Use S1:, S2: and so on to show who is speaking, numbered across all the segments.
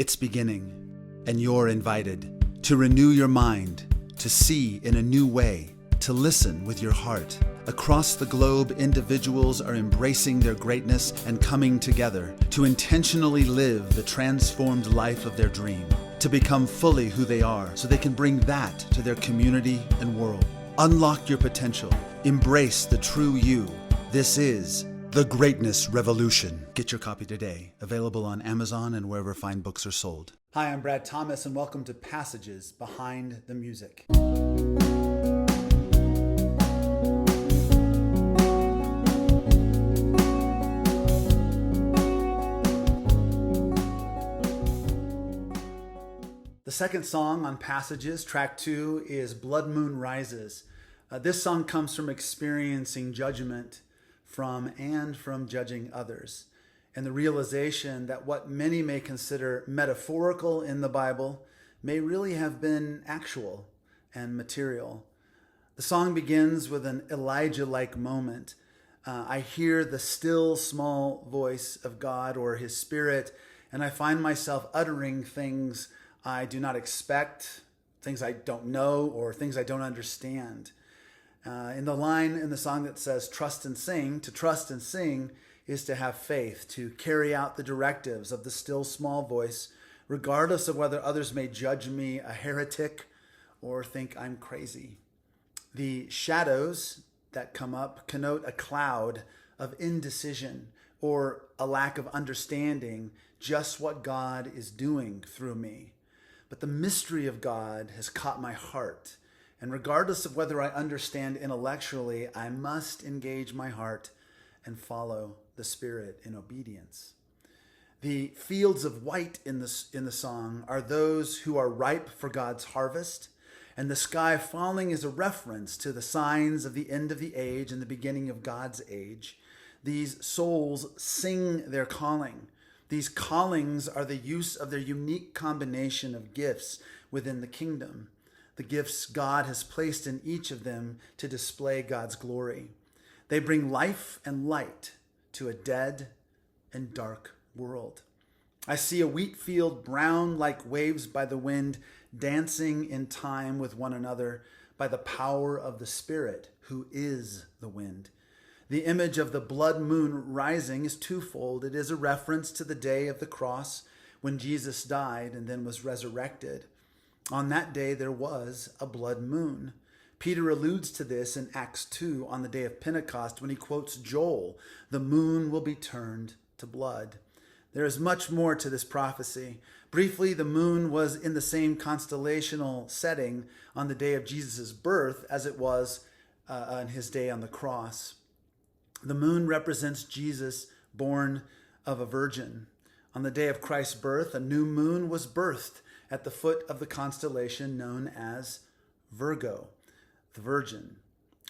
S1: It's beginning, and you're invited to renew your mind, to see in a new way, to listen with your heart. Across the globe, individuals are embracing their greatness and coming together to intentionally live the transformed life of their dream, to become fully who they are so they can bring that to their community and world. Unlock your potential. Embrace the true you. This is The Greatness Revolution. Get your copy today. Available on Amazon and wherever fine books are sold. Hi, I'm Brad Thomas, and welcome to Passages Behind the Music. The second song on Passages, track 2, is Blood Moon Rises. This song comes from experiencing judgment from judging others, and the realization that what many may consider metaphorical in the Bible may really have been actual and material. The song begins with an Elijah-like moment. I hear the still small voice of God or His Spirit, and I find myself uttering things I do not expect, things I don't know, or things I don't understand. In the line in the song that says, trust and sing, to trust and sing is to have faith, to carry out the directives of the still small voice, regardless of whether others may judge me a heretic or think I'm crazy. The shadows that come up connote a cloud of indecision or a lack of understanding just what God is doing through me. But the mystery of God has caught my heart. And regardless of whether I understand intellectually, I must engage my heart and follow the Spirit in obedience. The fields of white in the song are those who are ripe for God's harvest, and the sky falling is a reference to the signs of the end of the age and the beginning of God's age. These souls sing their calling. These callings are the use of their unique combination of gifts within the kingdom. The gifts God has placed in each of them to display God's glory. They bring life and light to a dead and dark world. I see a wheat field brown like waves by the wind, dancing in time with one another by the power of the Spirit, who is the wind. The image of the blood moon rising is twofold. It is a reference to the day of the cross when Jesus died and then was resurrected. On that day, there was a blood moon. Peter alludes to this in Acts 2 on the day of Pentecost when he quotes Joel, the moon will be turned to blood. There is much more to this prophecy. Briefly, the moon was in the same constellational setting on the day of Jesus' birth as it was on his day on the cross. The moon represents Jesus born of a virgin. On the day of Christ's birth, a new moon was birthed at the foot of the constellation known as Virgo, the Virgin.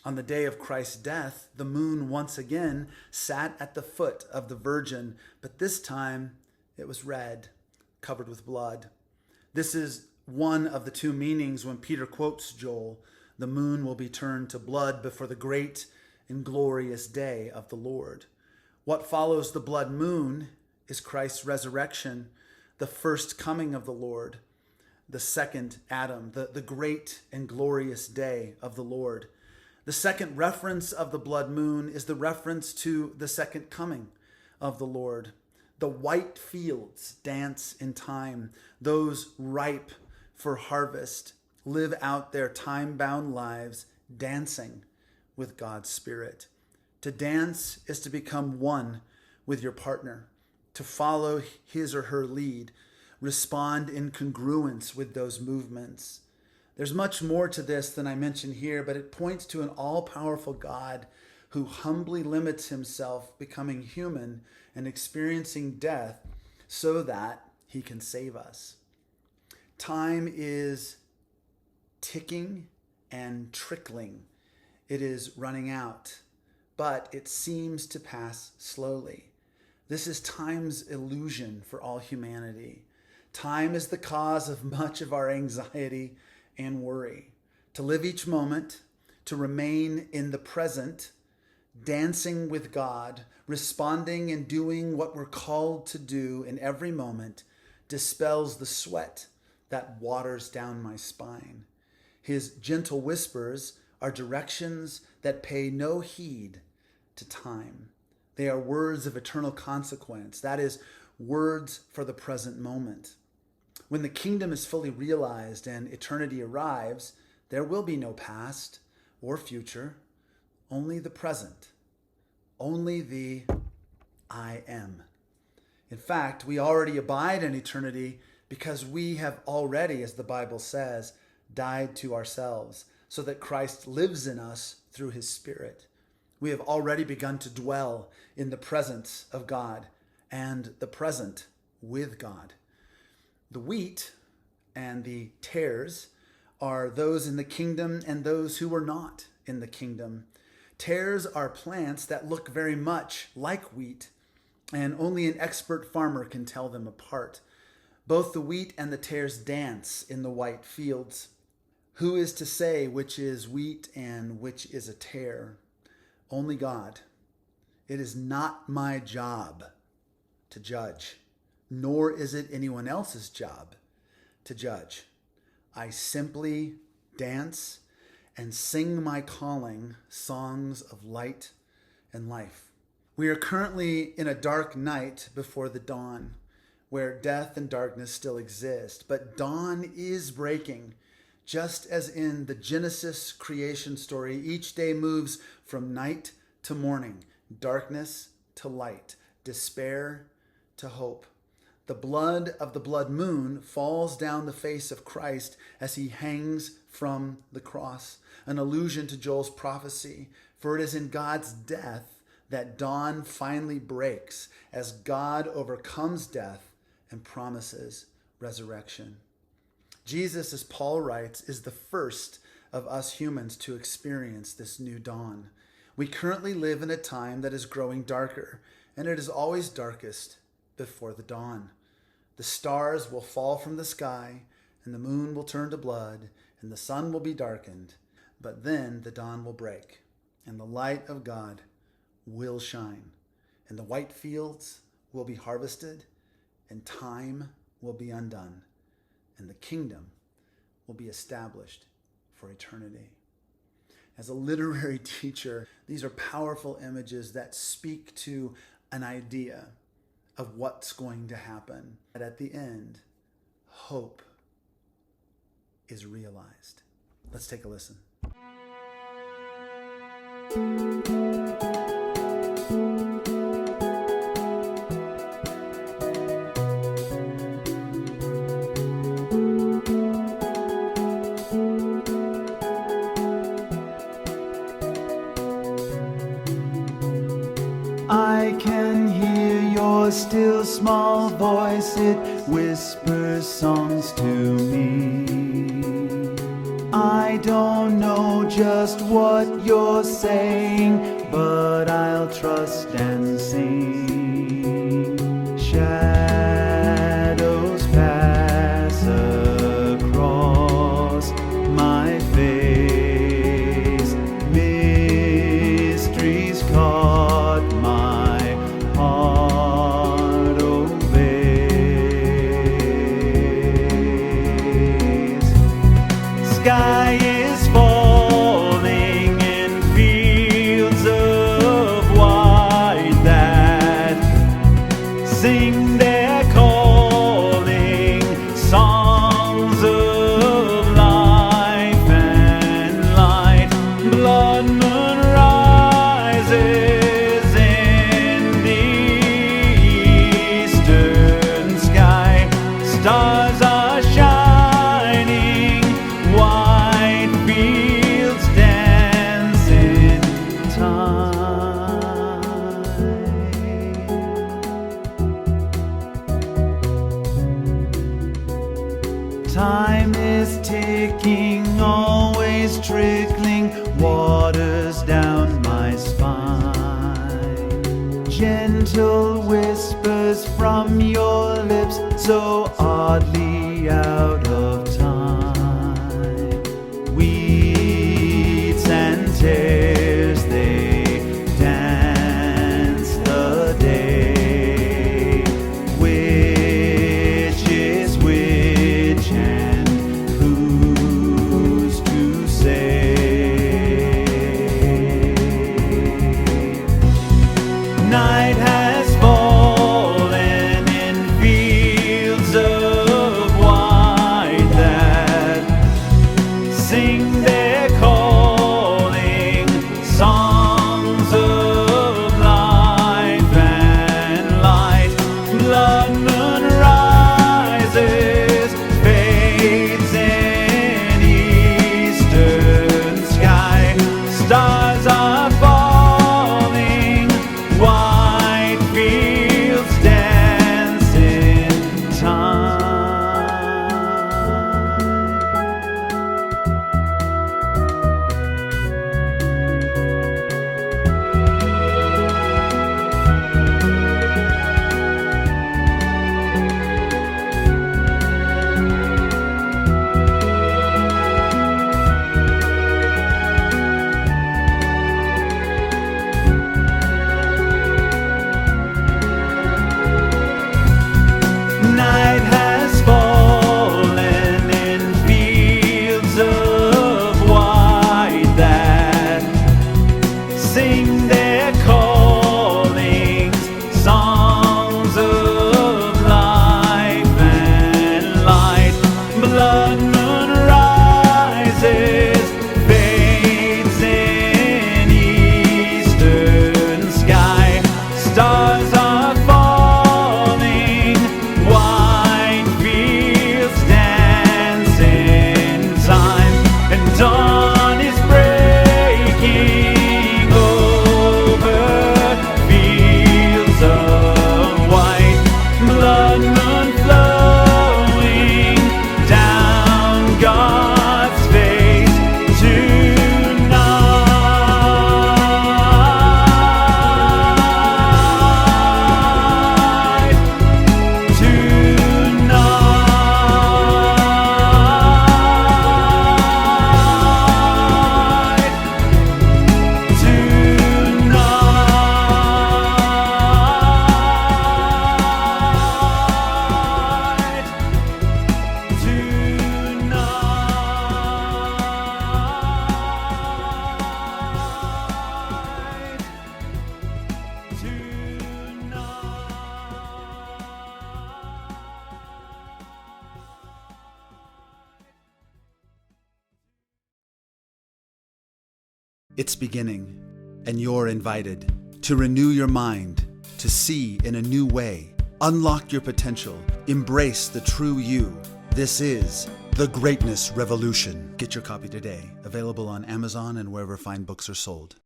S1: On the day of Christ's death, the moon once again sat at the foot of the Virgin, but this time it was red, covered with blood. This is one of the two meanings when Peter quotes Joel, the moon will be turned to blood before the great and glorious day of the Lord. What follows the blood moon is Christ's resurrection, the first coming of the Lord, the second Adam, the great and glorious day of the Lord. The second reference of the blood moon is the reference to the second coming of the Lord. The white fields dance in time. Those ripe for harvest live out their time-bound lives dancing with God's Spirit. To dance is to become one with your partner, to follow his or her lead, respond in congruence with those movements. There's much more to this than I mentioned here, but it points to an all-powerful God who humbly limits himself, becoming human and experiencing death so that he can save us. Time is ticking and trickling. It is running out, but it seems to pass slowly. This is time's illusion for all humanity. Time is the cause of much of our anxiety and worry. To live each moment, to remain in the present, dancing with God, responding and doing what we're called to do in every moment, dispels the sweat that waters down my spine. His gentle whispers are directions that pay no heed to time. They are words of eternal consequence. That is, words for the present moment. When the kingdom is fully realized and eternity arrives, there will be no past or future, only the present, only the I am. In fact, we already abide in eternity because we have already, as the Bible says, died to ourselves so that Christ lives in us through his Spirit. We have already begun to dwell in the presence of God and the present with God. The wheat and the tares are those in the kingdom and those who are not in the kingdom. Tares are plants that look very much like wheat, and only an expert farmer can tell them apart. Both the wheat and the tares dance in the white fields. Who is to say which is wheat and which is a tare? Only God. It is not my job to judge, nor is it anyone else's job to judge. I simply dance and sing my calling songs of light and life. We are currently in a dark night before the dawn, where death and darkness still exist, but dawn is breaking. Just as in the Genesis creation story, each day moves from night to morning, darkness to light, despair to hope. The blood of the blood moon falls down the face of Christ as he hangs from the cross, an allusion to Joel's prophecy. For it is in God's death that dawn finally breaks as God overcomes death and promises resurrection. Jesus, as Paul writes, is the first of us humans to experience this new dawn. We currently live in a time that is growing darker, and it is always darkest before the dawn. The stars will fall from the sky, and the moon will turn to blood, and the sun will be darkened. But then the dawn will break, and the light of God will shine, and the white fields will be harvested, and time will be undone, and the kingdom will be established for eternity. As a literary teacher, these are powerful images that speak to an idea of what's going to happen. And at the end, hope is realized. Let's take a listen. I can hear your still small voice, it whispers songs to me. I don't know just what you're saying, but I'll trust and sing. Shadows pass across my face, mysteries caught my heart obeys. Sky is falling in fields of white that sing their calling songs of life and light. Blood moon rises in the eastern sky. Stars are shining, white fields dance in time. Time is ticking, always trickling waters down my spine. Gentle whispers from your lips, so oddly out of time. Weeds and tares, they dance the day. Witches It's beginning, and you're invited to renew your mind, to see in a new way, unlock your potential, embrace the true you. This is The Greatness Revolution. Get your copy today, available on Amazon and wherever fine books are sold.